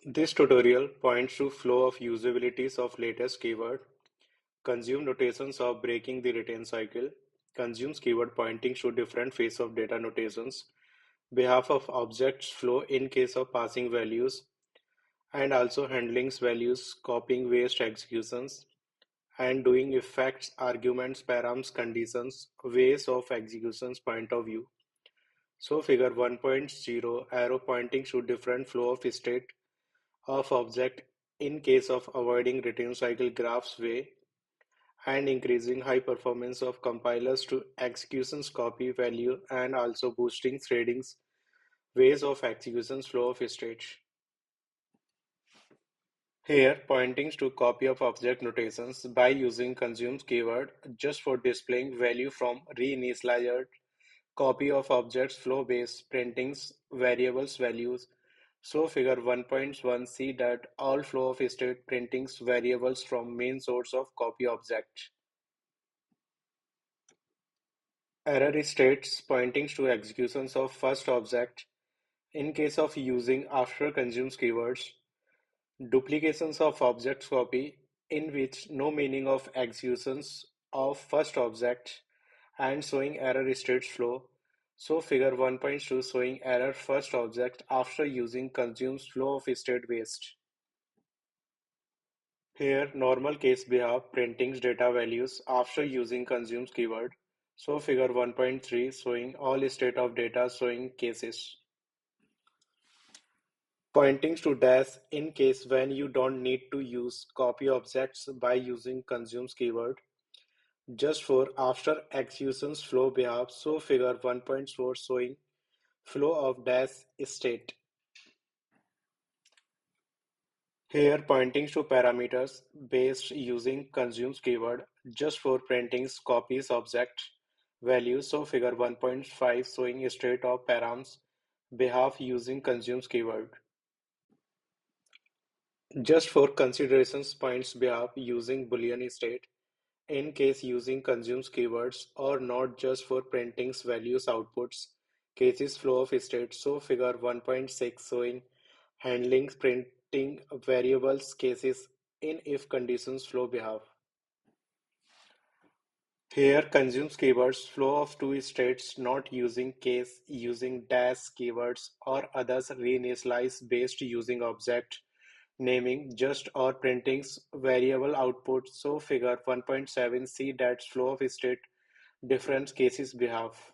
This tutorial points to flow of usabilities of latest keyword, consume notations of breaking the retain cycle, consumes keyword pointing to different phase of data notations, behalf of objects flow in case of passing values, and also handlings values, copying waste executions, and doing effects, arguments, params, conditions, ways of executions point of view. So figure 1.0 arrow pointing to different flow of state of object in case of avoiding retain cycle graphs way and increasing high performance of compilers to executions copy value and also boosting threadings ways of executions flow of state. Here pointings to copy of object notations by using consumes keyword just for displaying value from reinitialized copy of objects flow based printings variables values. So figure 1.1 see that all flow of state printings variables from main source of copy object. Error states pointing to executions of first object in case of using after consumes keywords. Duplications of objects copy in which no meaning of executions of first object and showing error states flow. So figure 1.2 showing error first object after using consumes flow of state waste. Here normal case behalf printings data values after using consumes keyword. So figure 1.3 showing all state of data showing cases. Pointings to dash in case when you don't need to use copy objects by using consumes keyword. Just for after executions flow behalf, so figure 1.4 showing flow of dash state. Here pointing to parameters based using consumes keyword just for printings copies object values. So figure 1.5 showing state of params behalf using consumes keyword. Just for considerations points behalf using boolean state in case using consumes keywords or not just for printings values outputs cases flow of state. So figure 1.6 showing handling printing variables cases in if conditions flow behalf. Here consumes keywords flow of two states not using case using dash keywords or others reinitialize based using object naming just or printings variable output. So figure 1.7 see that flow of state different cases behalf.